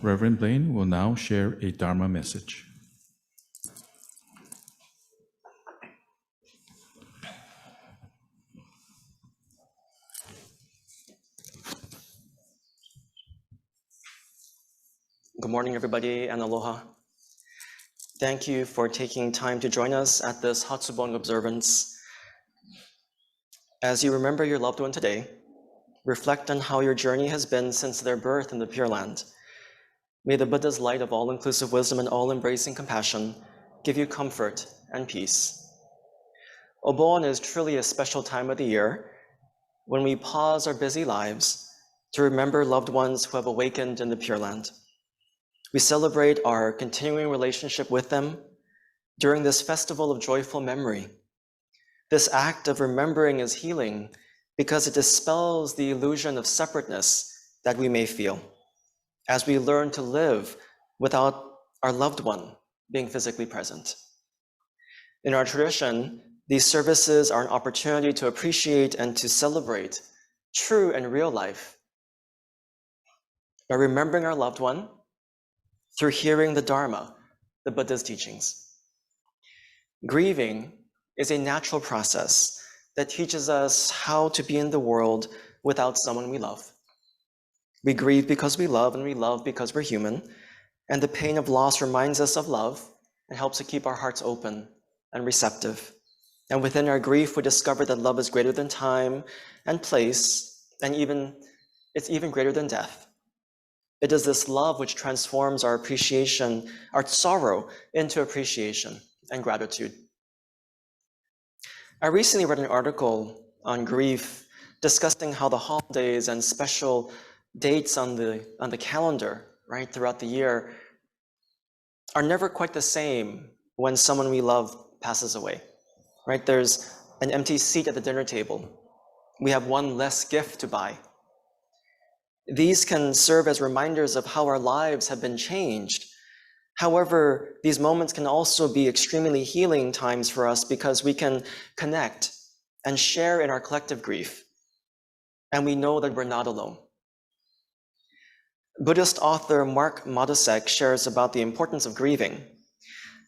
Reverend Blaine will now share a Dharma message. Good morning, everybody, and aloha. Thank you for taking time to join us at this Hatsubon observance. As you remember your loved one today, reflect on how your journey has been since their birth in the Pure Land. May the Buddha's light of all-inclusive wisdom and all-embracing compassion give you comfort and peace. Obon is truly a special time of the year when we pause our busy lives to remember loved ones who have awakened in the Pure Land. We celebrate our continuing relationship with them during this festival of joyful memory. This act of remembering is healing because it dispels the illusion of separateness that we may feel as we learn to live without our loved one being physically present. In our tradition, these services are an opportunity to appreciate and to celebrate true and real life by remembering our loved one through hearing the Dharma, the Buddha's teachings. Grieving is a natural process that teaches us how to be in the world without someone we love. We grieve because we love, and we love because we're human, and the pain of loss reminds us of love and helps to keep our hearts open and receptive. And within our grief, we discover that love is greater than time and place, and it's even greater than death. It is this love which transforms our appreciation, our sorrow, into appreciation and gratitude. I recently read an article on grief discussing how the holidays and special dates on the calendar, right, throughout the year are never quite the same when someone we love passes away, right? There's an empty seat at the dinner table. We have one less gift to buy. These can serve as reminders of how our lives have been changed. However, these moments can also be extremely healing times for us because we can connect and share in our collective grief. And we know that we're not alone. Buddhist author Mark Madosek shares about the importance of grieving.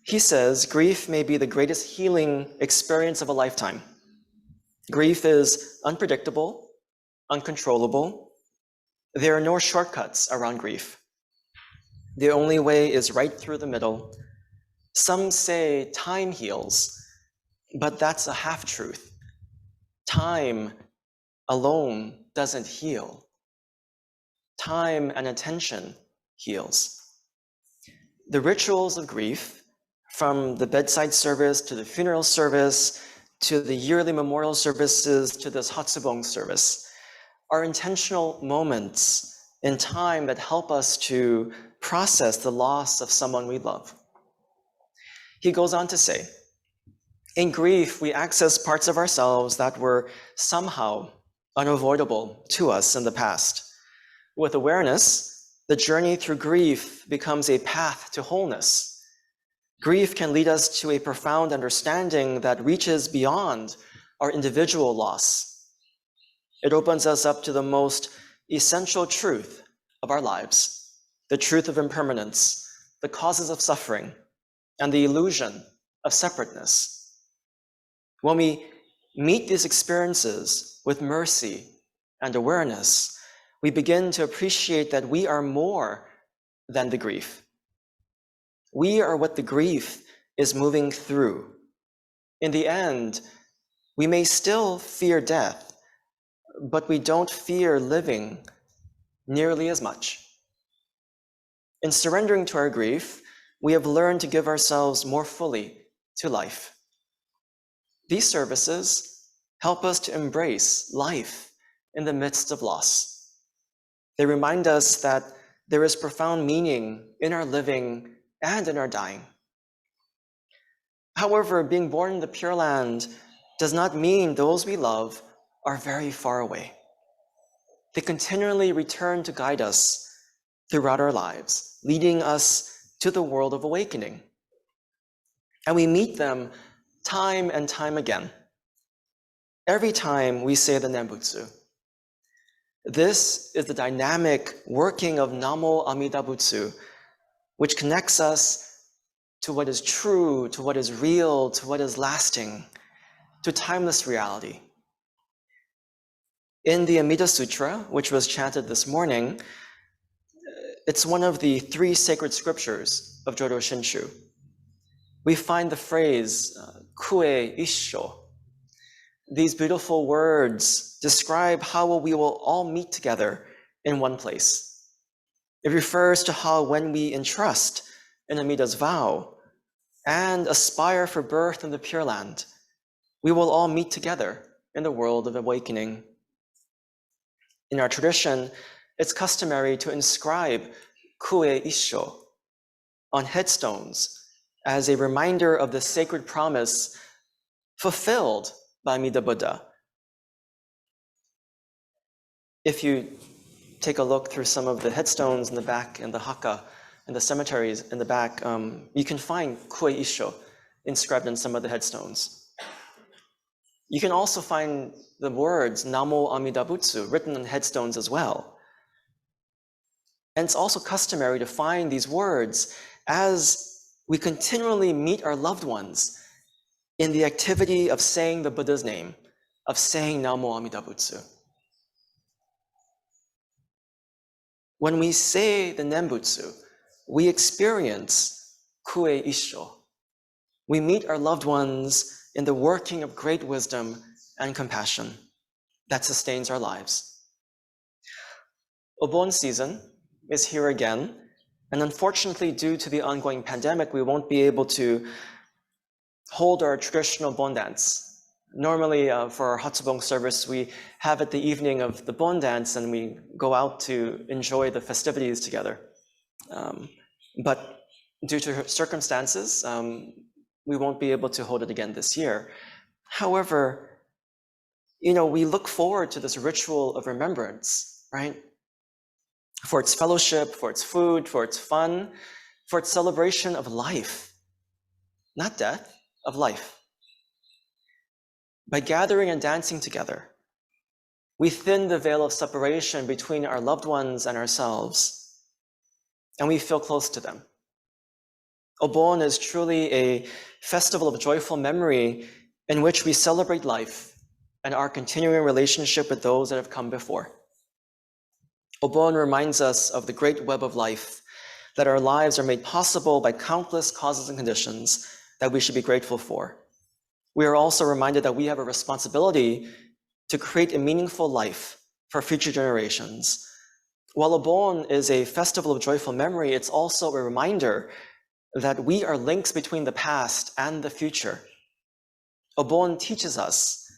He says, grief may be the greatest healing experience of a lifetime. Grief is unpredictable, uncontrollable. There are no shortcuts around grief. The only way is right through the middle. Some say time heals, but that's a half-truth. Time alone doesn't heal. Time and attention heals. The rituals of grief, from the bedside service to the funeral service, to the yearly memorial services, to this Hatsubon service, are intentional moments in time that help us to process the loss of someone we love. He goes on to say, in grief, we access parts of ourselves that were somehow unavoidable to us in the past. With awareness, the journey through grief becomes a path to wholeness. Grief can lead us to a profound understanding that reaches beyond our individual loss. It opens us up to the most essential truth of our lives, the truth of impermanence, the causes of suffering, and the illusion of separateness. When we meet these experiences with mercy and awareness, we begin to appreciate that we are more than the grief. We are what the grief is moving through. In the end, we may still fear death, but we don't fear living nearly as much. In surrendering to our grief, we have learned to give ourselves more fully to life. These services help us to embrace life in the midst of loss. They remind us that there is profound meaning in our living and in our dying. However, being born in the Pure Land does not mean those we love are very far away. They continually return to guide us throughout our lives, leading us to the world of awakening. And we meet them time and time again. Every time we say the Nembutsu. This is the dynamic working of Namo Amida Butsu, which connects us to what is true, to what is real, to what is lasting, to timeless reality. In the Amida Sutra, which was chanted this morning, it's one of the 3 sacred scriptures of Jodo Shinshu. We find the phrase, Kue Issho. These beautiful words describe how we will all meet together in one place. It refers to how when we entrust in Amida's vow and aspire for birth in the Pure Land, we will all meet together in the world of awakening. In our tradition, it's customary to inscribe Kue Issho on headstones as a reminder of the sacred promise fulfilled by Amida Buddha. If you take a look through some of the headstones in the back and the haka and the cemeteries in the back, you can find Kue Issho inscribed in some of the headstones. You can also find the words Namo Amida Butsu written on headstones as well. And it's also customary to find these words as we continually meet our loved ones in the activity of saying the Buddha's name, of saying Namo Amida Butsu. When we say the Nembutsu, we experience Kue Issho. We meet our loved ones in the working of great wisdom and compassion that sustains our lives. Obon season is here again, and unfortunately, due to the ongoing pandemic, we won't be able to hold our traditional Bon dance. Normally, for our Hatsubon service, we have it the evening of the Bon dance, and we go out to enjoy the festivities together. But due to circumstances, we won't be able to hold it again this year. However, we look forward to this ritual of remembrance, right? For its fellowship, for its food, for its fun, for its celebration of life, not death, of life. By gathering and dancing together, we thin the veil of separation between our loved ones and ourselves, and we feel close to them. Obon is truly a festival of joyful memory in which we celebrate life and our continuing relationship with those that have come before. Obon reminds us of the great web of life, that our lives are made possible by countless causes and conditions that we should be grateful for. We are also reminded that we have a responsibility to create a meaningful life for future generations. While Obon is a festival of joyful memory, it's also a reminder that we are links between the past and the future. Obon teaches us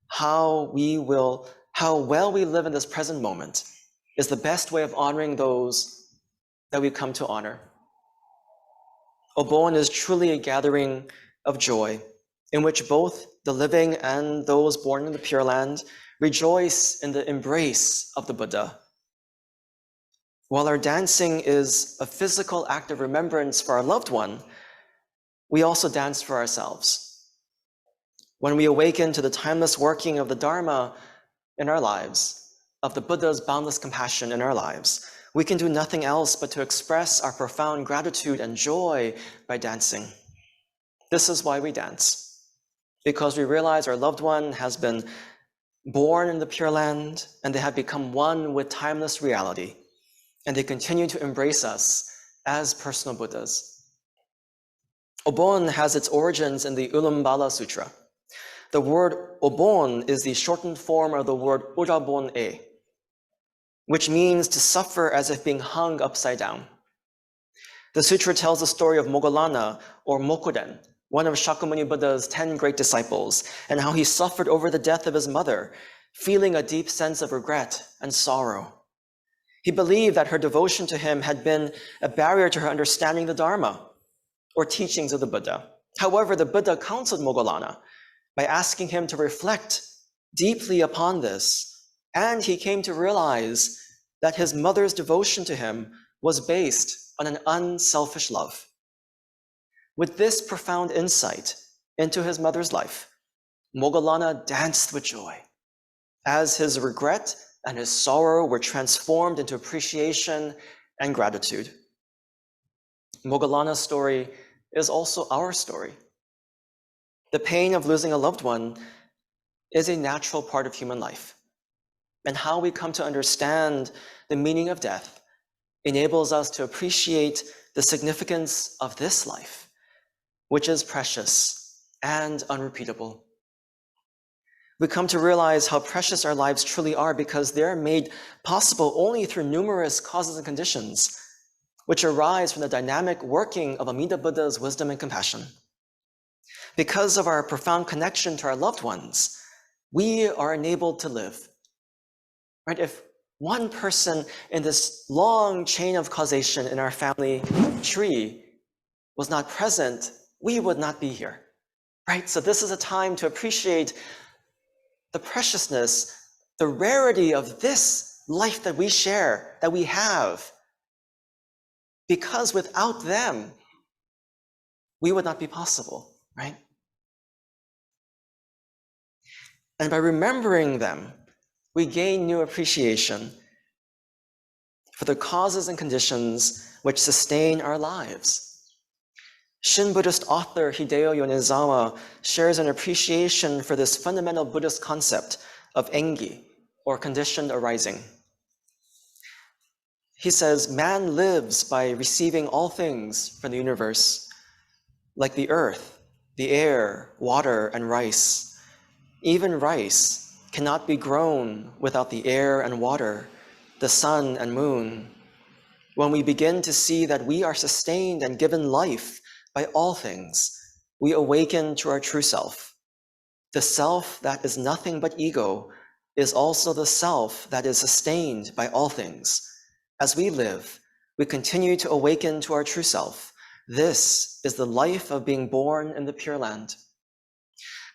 how well we live in this present moment is the best way of honoring those that we come to honor. Obon is truly a gathering of joy in which both the living and those born in the Pure Land rejoice in the embrace of the Buddha. While our dancing is a physical act of remembrance for our loved one, we also dance for ourselves. When we awaken to the timeless working of the Dharma in our lives, of the Buddha's boundless compassion in our lives, we can do nothing else but to express our profound gratitude and joy by dancing. This is why we dance, because we realize our loved one has been born in the Pure Land and they have become one with timeless reality, and they continue to embrace us as personal Buddhas. Obon has its origins in the Ulumbala Sutra. The word Obon is the shortened form of the word Urabon-e, which means to suffer as if being hung upside down. The sutra tells the story of Moggallana, or Mokuren, one of Shakyamuni Buddha's 10 great disciples, and how he suffered over the death of his mother, feeling a deep sense of regret and sorrow. He believed that her devotion to him had been a barrier to her understanding the Dharma, or teachings of the Buddha. However, the Buddha counseled Moggallana by asking him to reflect deeply upon this, and he came to realize that his mother's devotion to him was based on an unselfish love. With this profound insight into his mother's life, Moggallana danced with joy, as his regret and his sorrow were transformed into appreciation and gratitude. Moggallana's story is also our story. The pain of losing a loved one is a natural part of human life, and how we come to understand the meaning of death enables us to appreciate the significance of this life, which is precious and unrepeatable. We come to realize how precious our lives truly are because they're made possible only through numerous causes and conditions which arise from the dynamic working of Amida Buddha's wisdom and compassion. Because of our profound connection to our loved ones, we are enabled to live. Right? If one person in this long chain of causation in our family tree was not present, we would not be here. Right? So this is a time to appreciate the preciousness, the rarity of this life that we share, that we have, because without them, we would not be possible, right? And by remembering them, we gain new appreciation for the causes and conditions which sustain our lives. Shin Buddhist author Hideo Yonezawa shares an appreciation for this fundamental Buddhist concept of engi, or conditioned arising. He says, man lives by receiving all things from the universe, like the earth, the air, water, and rice. Even rice cannot be grown without the air and water, the sun and moon. When we begin to see that we are sustained and given life by all things, we awaken to our true self. The self that is nothing but ego is also the self that is sustained by all things. As we live, we continue to awaken to our true self. This is the life of being born in the Pure Land.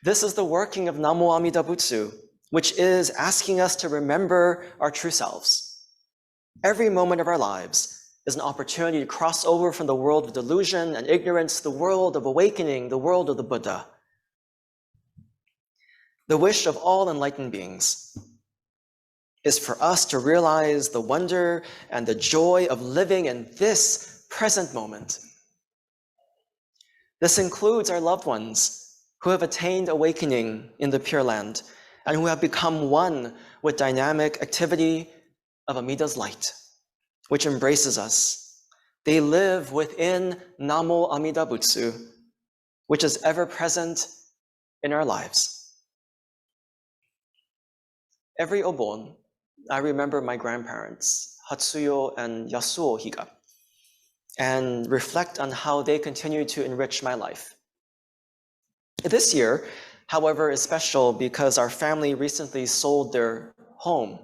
This is the working of Namo Amida Butsu, which is asking us to remember our true selves. Every moment of our lives is an opportunity to cross over from the world of delusion and ignorance to the world of awakening, the world of the Buddha. The wish of all enlightened beings is for us to realize the wonder and the joy of living in this present moment. This includes our loved ones who have attained awakening in the Pure Land and who have become one with dynamic activity of Amida's light, which embraces us. They live within Namo Amida Butsu, which is ever present in our lives. Every Obon, I remember my grandparents, Hatsuyo and Yasuo Higa, and reflect on how they continue to enrich my life. This year, however, is special because our family recently sold their home.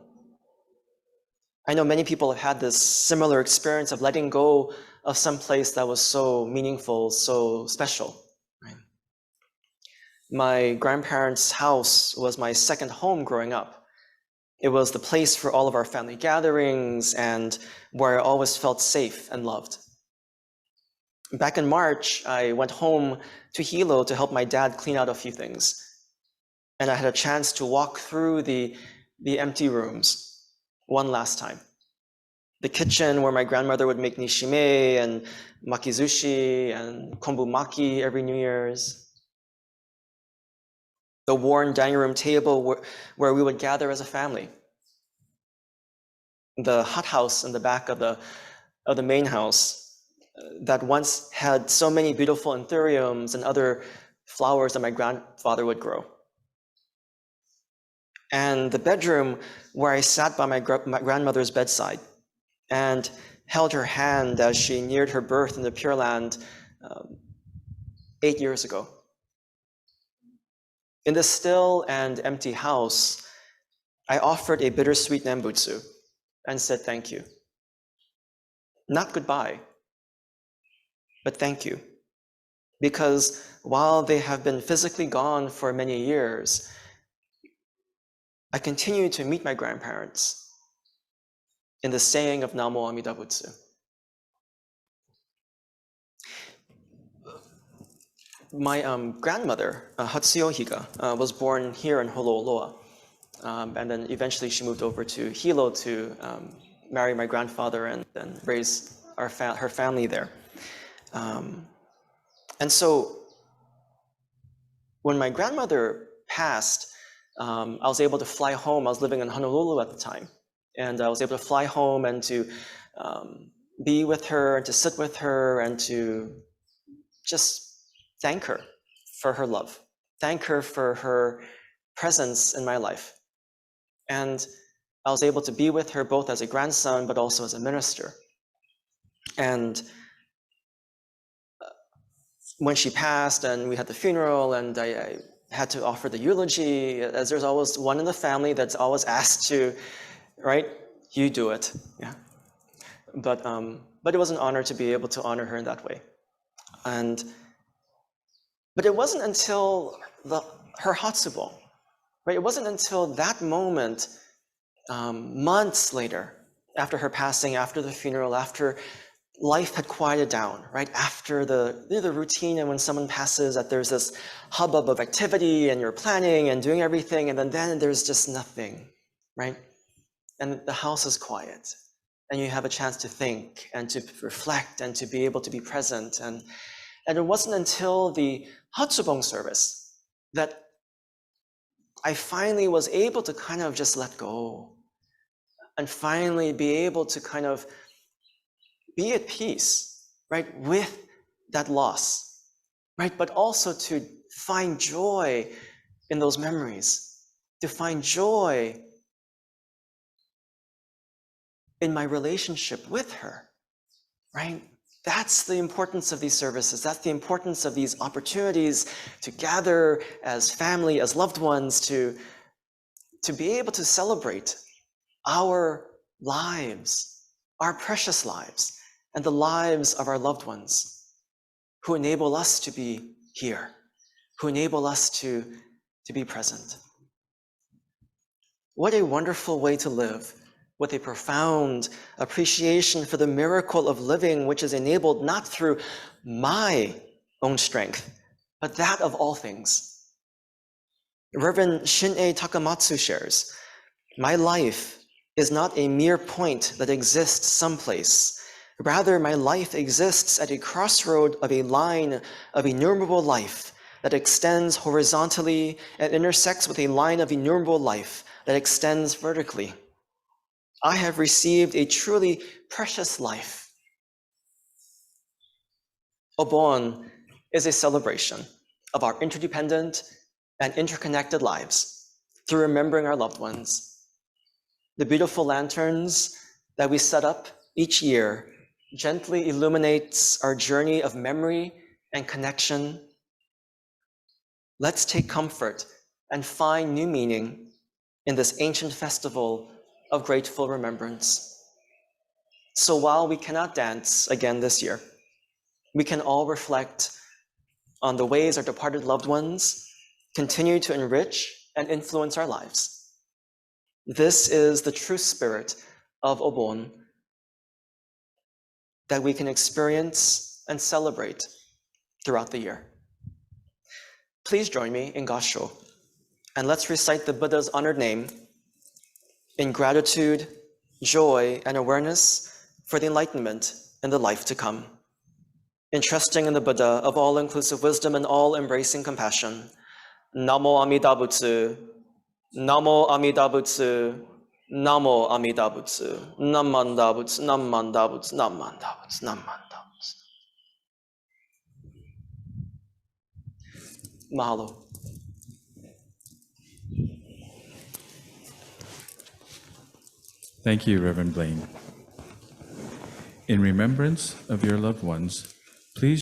I know many people have had this similar experience of letting go of some place that was so meaningful, so special. Right? My grandparents' house was my second home growing up. It was the place for all of our family gatherings and where I always felt safe and loved. Back in March, I went home to Hilo to help my dad clean out a few things. And I had a chance to walk through the empty rooms one last time. The kitchen where my grandmother would make nishime and makizushi and kombu maki every New Year's. The worn dining room table where we would gather as a family. The hothouse in the back of the main house that once had so many beautiful anthuriums and other flowers that my grandfather would grow. And the bedroom where I sat by my grandmother's bedside and held her hand as she neared her birth in the Pure Land 8 years ago. In this still and empty house, I offered a bittersweet nembutsu and said thank you. Not goodbye, but thank you. Because while they have been physically gone for many years, I continue to meet my grandparents in the saying of Namo Amida Butsu. My grandmother, Hatsuyo Higa, was born here in Honolulu. and then eventually she moved over to Hilo to marry my grandfather and then raise her family there. And so when my grandmother passed, I was able to fly home. I was living in Honolulu at the time, and I was able to fly home and to be with her, and to sit with her, and to just thank her for her love, thank her for her presence in my life. And I was able to be with her both as a grandson, but also as a minister. And when she passed and we had the funeral and I had to offer the eulogy, as there's always one in the family that's always asked to, right? You do it, yeah. But it was an honor to be able to honor her in that way. But it wasn't until her Hatsubon, right? It wasn't until that moment, months later, after her passing, after the funeral, after life had quieted down, right? After the routine, and when someone passes, that there's this hubbub of activity and you're planning and doing everything, and then there's just nothing, right? And the house is quiet, and you have a chance to think and to reflect and to be able to be present. And it wasn't until the Hatsubon service that I finally was able to kind of just let go and finally be able to kind of be at peace, right, with that loss, right? But also to find joy in those memories, to find joy in my relationship with her, right? That's the importance of these services. That's the importance of these opportunities to gather as family, as loved ones, to be able to celebrate our lives, our precious lives, and the lives of our loved ones who enable us to be here, who enable us to be present. What a wonderful way to live, with a profound appreciation for the miracle of living, which is enabled not through my own strength, but that of all things. Reverend Shin-e Takamatsu shares, "My life is not a mere point that exists someplace. Rather, my life exists at a crossroad of a line of innumerable life that extends horizontally and intersects with a line of innumerable life that extends vertically. I have received a truly precious life." Obon is a celebration of our interdependent and interconnected lives through remembering our loved ones. The beautiful lanterns that we set up each year gently illuminates our journey of memory and connection. Let's take comfort and find new meaning in this ancient festival of grateful remembrance. So while we cannot dance again this year, we can all reflect on the ways our departed loved ones continue to enrich and influence our lives. This is the true spirit of Obon that we can experience and celebrate throughout the year. Please join me in Gassho, and let's recite the Buddha's honored name in gratitude, joy, and awareness for the enlightenment in the life to come. In trusting in the Buddha of all-inclusive wisdom and all-embracing compassion, Namo Amida Butsu, Namo Amida Butsu, Namo Amida Butsu, Namanda Butsu, Namanda Butsu, Namanda Butsu, Namanda Butsu. Mahalo. Thank you, Reverend Blaine. In remembrance of your loved ones, please